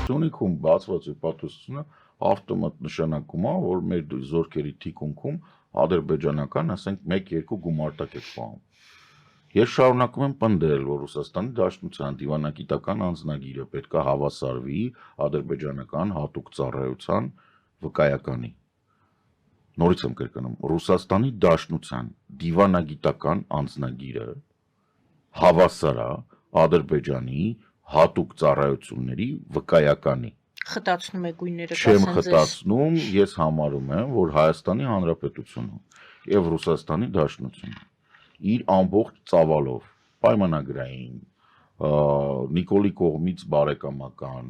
Տունիքում բացված հյուպատոսությունը ավտոմատ նշանակում է, որ մեր զորքերի թիկունքում ադրբեջանական, ասենք 1-2 գումարտակ է պահում։ Ես շարունակում եմ պնդել, որ Ռուսաստանի Դաշնության դիվանագիտական անձնագիրը պետք է հավասարվի ադրբեջանական հատուկ ծառայության վկայականի։ Նորից եմ կրկնում, Ռուսաստանի Դաշնության դիվանագիտական անձնագիրը հավասար է Ադրբեջանի հատուկ ծառայությունների վկայականի։ Խտացնում եք գույները, Չեմ խտացնում, ես համարում եմ, որ Հայաստանի Հանրապետությունը եւ Ռուսաստանի Դաշնությունը իր ամբողջ ծավալով պայմանագրային, Նիկոլի կողմից բարեկամական,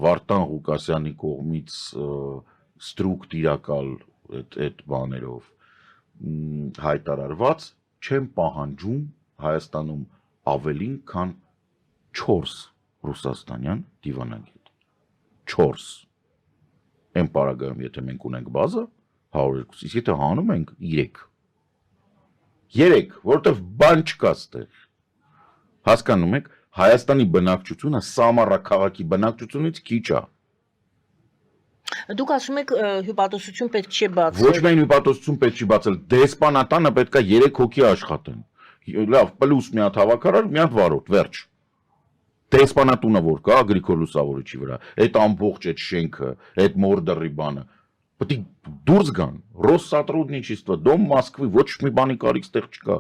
Վարդան Ղուկասյանի կողմից ստրուկտիրակալ այդ բաներով հայտարարված չեմ պահանջում Հայաստանում ավելին, քան 4 ռուսաստանյան դիվանագետ։ 4։ Այն պարագայում, եթե մենք ունենք բազա 102, իսկ եթե հանում ենք 3։ 3, որովհետև բան չկա ստեղ։ Հասկանում եք, Հայաստանի բնակչությունը Սամարա քաղաքի բնակչությունից քիչ է։ Դուք ասում եք հյուպատոսություն պետք չի բացել։ Ոչ միայն հյուպատոսություն պետք չի բացել, դեսպանատանը պետք է 3 հոգի աշխատեն։ Լավ, պլյուս մի հատ հավաքարար, մի հատ վարորդ, վերջ։ Դեսպանատունը որ կա Գրիգոր Լուսավորիչի վրա, այդ ամբողջ այդ շենքը, այդ մորդերի բանը, պետք է դուրս գան, Ռոսսատրուդնիչեստվո, Դոմ Մոսկվի, ոչ մի բանի կարիք ստեղ չկա։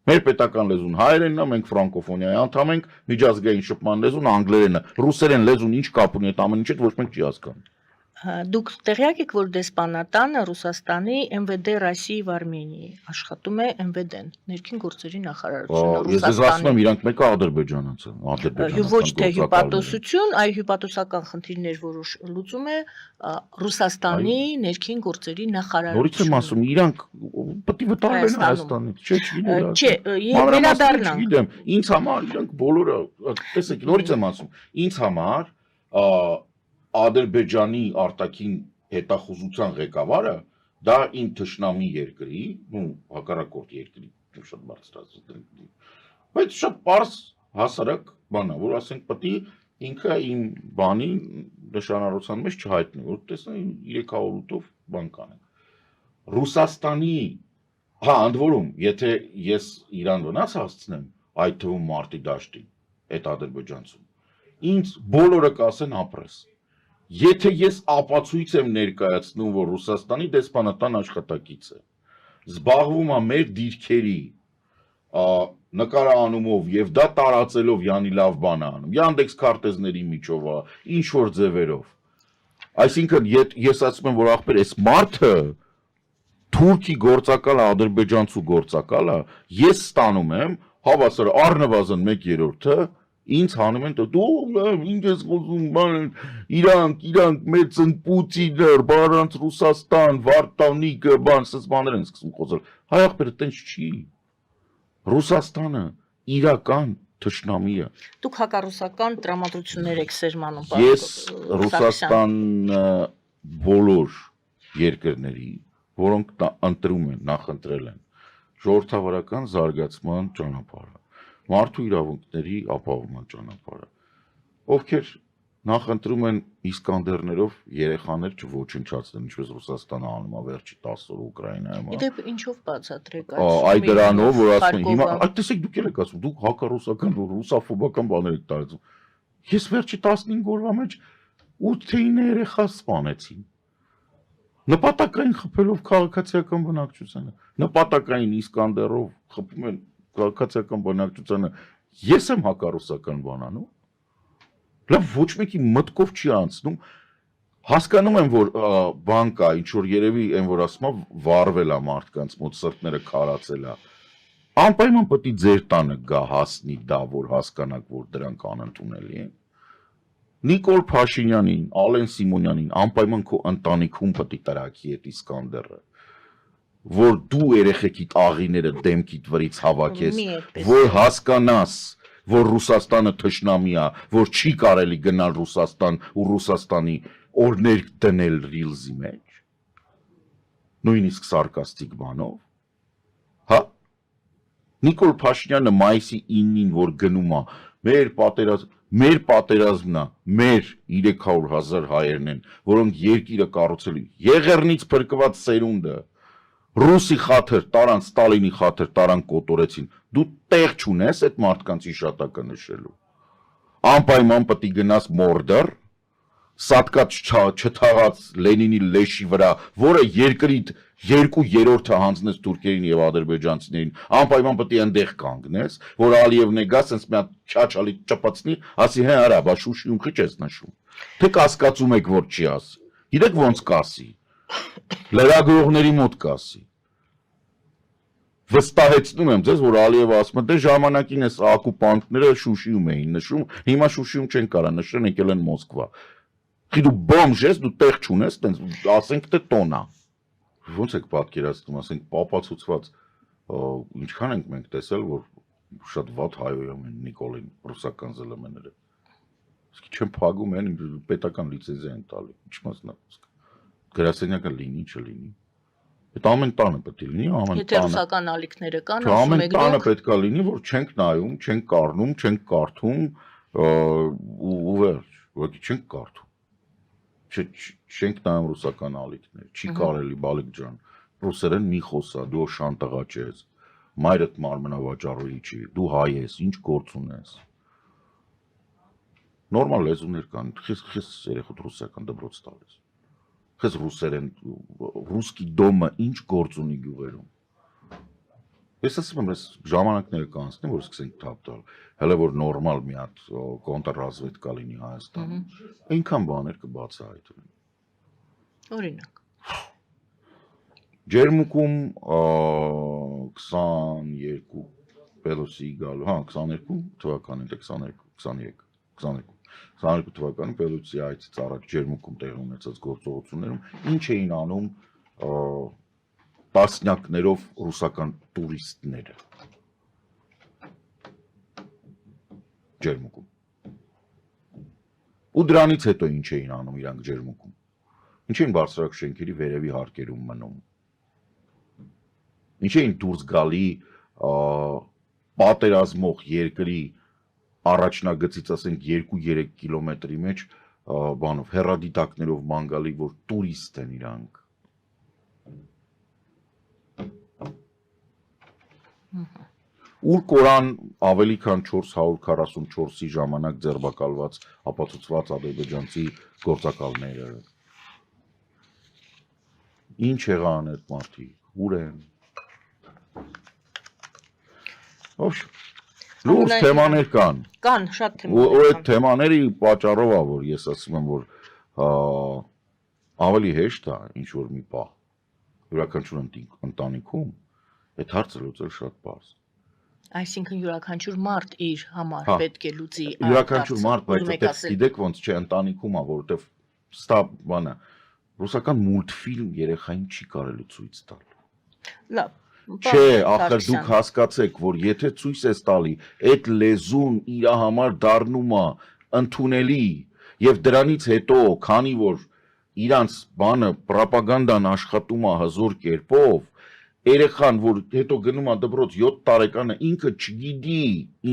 Մեր պետական լեզուն հայերենն է, մենք ֆրանկոֆոնիայի անդամ ենք, միջազգային շփման լեզուն անգլերենը, ռուսերեն լեզուն ինչ կապ ունի այդ ամեն ինչը, ոչ մեկ չի հասկանում։ Դուք տեղյակ եք, որ դեսպանատանը Ռուսաստանի ՄՎԴ Ռոսիայի եւ Արմենիայի աշխատում է ՄՎԴ-ն, ներքին գործերի նախարարությունը Ես ասում եմ, իրանք մեկը ադրբեջանացի, ոչ թե հյուպատոսություն, այլ հյուպատոսական խնդիրներ որոշ լուծում է Ռուսաստանի ներքին գործերի նախարարությունը։ Նորից եմ ասում, իրանք պետք է վտարվեն Հայաստանից, Չէ, վերադառնանք։ Չգիտեմ, ինձ համար իրանք բոլորը, տեսեք, նորից եմ ասում, ինձ համար Ադրբեջանի արտաքին հետախուզության ղեկավարը դա իմ թշնամի երկրի, հակառակորդ երկրի, շատ բարձրացած, բայց շատ պարզ հասարակ բան է, որ ասենք պետք է ինքը իմ բանի նշանառության մեջ չհայտնի, որ տեսնեն 308-ով բան կանենք։ Ռուսաստանի, ընդ որում, եթե ես Իրան վնաս հասցնեմ, այդ թվում մարտի դաշտին, այդ ադրբեջանցում, ինձ բոլորը կասեն ապրես։ Եթե ես ապացույց եմ ներկայացնում, որ Ռուսաստանի դեսպանատան աշխատակից է, զբաղվում է մեր դիրքերի նկարանումով եւ դա տարածելով յանի լավ բան է անում, Yandex քարտեզների միջով, ինչ որ ձևերով։ Այսինքն ես ասում եմ, որ ախպեր, այս մարդը թուրքի գործակալը, ադրբեջանցու գործակալը, ես ստանում եմ հավասար առնվազն 1/3-ը ինձ հանում են դու ինչ ես խոսում, իրանք մեծ են Պուտինը, բարանց Ռուսաստան, Վարդանիկը, բան, սենց բաներ են սկսում խոսել։ Հայ ախպերը տենց չի։ Ռուսաստանը իրական թշնամի է։ Դուք հակառուսական տրամադրություններ եք սերմանում։ Ես Ռուսաստանը բոլոր երկրների, որոնք ընտրում են, նախընտրել են ժողովրդավարական զարգացման ճանապարհը, մարդու իրավունքների ապահովման ճանապարհը, ովքեր նախընտրում են Իսկանդերներով երեխաներ չոչնչացնեն, ինչպես Ռուսաստանը անում է վերջի 10 օրը Ուկրաինայում։ Իդեպ ինչով բացատրեք այդ դրանով, որ ասում են, հիմա այդ տեսեք դուք եք ասում, դուք հակառուսական, ռուսաֆոբական բաներ եք տարածում։ Ես վերջի 15 օրվա մեջ 8-9 երեխա սպանեցին։ Նպատակային խփելով քաղաքացիական բնակչությանը, նպատակային Իսկանդերով խփում են քաղաքացիական բնակչությանը, ես եմ հակառուսական բան անում։ Լավ, ոչ մեկի մտքով չի անցնում, հասկանում եմ, որ բան կա, ինչ որ երևի այն որ ասում է վառվել է մարդկանց մոտ, սրտները քարացել է։ Անպայման պետք է ձեր տանը գա հասնի դա, որ հասկանաք, որ դրանք անընդունելի են։ Նիկոլ Փաշինյանին, Ալեն Սիմոնյանին անպայման քո ընտանիքում պետք է տրակի այդ Իսկանդերը, որ դու երեխեքիդ աղիները դեմքիդ վրից հավաքես, որ հասկանաս, որ Ռուսաստանը թշնամի է, որ չի կարելի գնալ Ռուսաստան ու Ռուսաստանի օրներ դնել ռիլզի մեջ, նույնիսկ սարկաստիկ բանով, հա, Նիկոլ Փաշինյանը մայիսի 9-ին, որ գնում է, մեր պատերազմ, Մեր պատերազմն է, մեր 300,000 հայերն են, որոնք երկիրը կառուցել են, Եղեռնից փրկված սերունդը, Ռուսի խաթր, տարան Ստալինի խաթր, տարան կոտորեցին, դու տեղ չունես այդ մարդկանց հիշատակը նշելու, անպայման պետք է գնաս Մորդոր, սատկած չթաղած Լենինի լեշի վրա, որը երկրիդ 2/3-ը հանձնեց թուրքերին եւ ադրբեջանցիներին, անպայման պետք է այնտեղ կանգնես, որ Ալիևն է գա, sense մի հատ չաչալի ճպացնի, ասի հա արա, բա Շուշիում քիչ ես նշում։ Թե կասկածում եք, որ չի ասի։ Գիտեք ոնց կասի։ Լրագրողների մոտ կասի։ Վստահեցնում եմ ձեզ, որ Ալիևը ասում է, դե ժամանակին էս օկուպանտները Շուշիում էին նշում, հիմա Շուշիում չեն կարա նշեն, եկել են Մոսկվա։ Խի դու բոմժ ես, դու տեղ չունես, տենց ասենք թե տոնա։ Ոնց եք պատկերացնում, ասենք պապացուցված, ինչքան ենք մենք տեսել, որ շատ վատ հայոյում են Նիկոլին ռուսական ԶԼՄ-ները։ Իսկ չեմ փագում են, պետական լիցենզիա են տալի, ինչ մասնավորապես։ Գրասենյակը լինի, չլինի։ Այդ ամեն տանը պետք է լինի, ամեն տանը։ Եթե ռուսական ալիքները կան, ամեն տանը պետք է լինի, որ չենք նայում, չենք կառնում, չենք կարդում, ու վերջ, ուղղակի չենք կարդում։ Չենք նայում ռուսական ալիքներ, չի կարելի բալիկ ջան, ռուսերեն մի խոսա, դու շանտաղաճ ես, մայրդ մարմնավաճառողի չի, դու հայ ես, ինչ գործ ունես։ Նորմալ լեզուներ կան, խես երեխոտ ռուսական դպրոց տալիս։ Խես ռուսերեն, ռուսկի դոմը ինչ գործ ունի գյուղերում։ Ես ասում եմ, ես ժամանակները կանցնեմ, որ սկսենք թափ տալ, հələ որ նորմալ մի հատ կոնտրռազվեդկա լինի Հայաստանում, այնքան բաներ կբացահայտվեն։ Օրինակ։ Ջերմուկում 22 Պելոսի գալու, 22 թվականին, թե 22 թվականին Պելոսի այցից առաջ Ջերմուկում տեղի ունեցած գործողություններում ինչ էին անում տասնյակներով ռուսական տուրիստները Ջերմուկում։ Ու դրանից հետո ինչ էին անում իրանք Ջերմուկում։ Ինչ էին բարձրակ շենքերի վերևի հարկերում մնում։ Ինչ էին դուրս գալի պատերազմող երկրի առաջնագծից ասենք 2-3 կիլոմետրի մեջ բանով հեռադիտակներով ման գալի, որ տուրիստ են իրանք։ Ուր կորան ավելի քան 444-ի ժամանակ ձերբակալված ապացուցված ադրբեջանցի գործակալները։ Ինչ եղան այդ մարդիկ, ուր են։ Լուրջ թեմաներ կան։ Կան, շատ Ու թեմաներ այդ թեմաների պատճառով է, որ ես ասում եմ, որ ավելի հեշտ է ինչ որ մի պահ յուրաքանչյուր ընտանիքում այդ հարցը լուծել շատ պարզ։ Այսինքն յուրաքանչյուր մարդ իր համար պետք է լուծի այդ Յուրաքանչյուր մարդ, բայց որը այդտեղ գիտեք ոնց չէ ընտանիքում է, որովհետև ստա բանը ռուսական մուլտֆիլմ երեխային չի կարելի ցույց տալ։ Լավ։ Չէ, ախր դուք հասկացեք, որ եթե ցույց ես տալի, այդ լեզուն իր համար դառնում է ընդունելի եւ դրանից հետո, քանի որ իրանց բանը ռոպագանդան աշխատում է հզոր կերպով, երեխան, որ հետո գնում է դպրոց 7 տարեկանը, ինքը չգիտի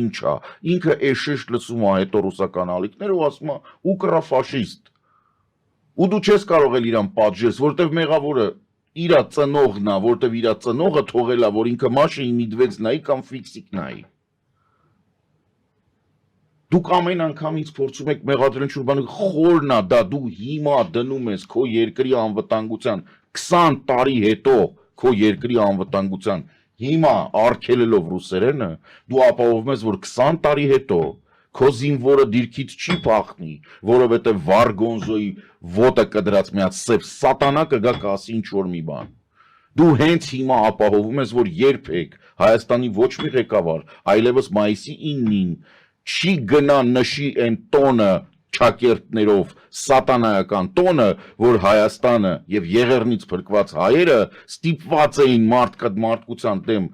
ինչ է, ինքը էշեշ լսում է հետո ռուսական ալիքները ու ասում է ուկրաֆաշիստ։ Ու դու չես կարող էլ իրան պատժես, որտեվ մեղավորը իրա ծնողն է, որտեվ իրա ծնողը թողել է, որ ինքը մաշի իմիդվեց նայի կամ ֆիքսիկ նայի։ Դուք ամեն անգամ ինձ փորձում եք մեղադրել ինչ-որ բան, խորն է դա, դու հիմա դնում ես քո երկրի անվտանգության 20 տարի հետո քո երկրի անվտանգության հիմա արգելելով ռուսերենը, դու ապահովում ես, որ 20 տարի հետո քո զինվորը դիրքից չի փախնի, որովհետև Վարգոնզոյի ոտը կդրած մի հատ սև սատանա կգա կասի ինչ-որ մի բան։ Դու հենց հիմա ապահովում ես, որ երբեք Հայաստանի ոչ մի ղեկավար, այլևս մայիսի 9-ին չի գնա նշի այն տոնը ճակերտներով սատանայական տոնը, որ Հայաստանը եւ Եղեռնից փրկված հայերը ստիպված էին մարդկության դեմ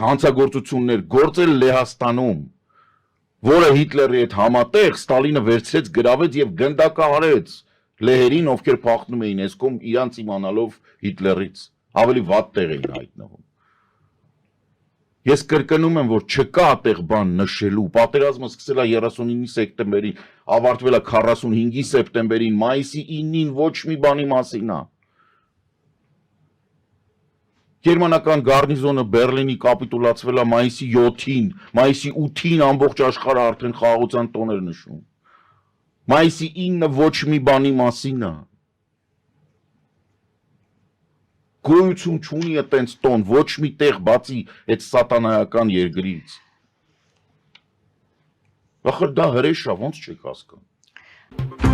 հանցագործություններ գործել Լեհաստանում, որը Հիտլերի հետ համատեղ Ստալինը վերցրեց, գրավեց եւ գնդակահարեց լեհերին, ովքեր փախնում էին այսքոմ իրանց իմանալով Հիտլերից, ավելի վատ տեղ էին հայտնվում։ Ես կրկնում եմ, որ չկա այդտեղ բան նշելու, պատերազմը սկսել է 39 սեպտեմբերին, ավարտվել է 45 սեպտեմբերին, մայիսի 9-ին ոչ մի բանի մասին է։ Գերմանական գարնիզոնը Բերլինի կապիտուլացվել է մայիսի 7-ին, մայիսի 8-ին ամբողջ աշխարհը արդեն խաղաղության տոներ նշում։ Մայիսի 9-ը ոչ մի բանի մասին է։ Գոյություն չունի այտենց տոն, ոչ մի տեղ բացի այդ սատանայական երկրից։ Ախր դա հրեշ է, ոնց չեք հասկանում։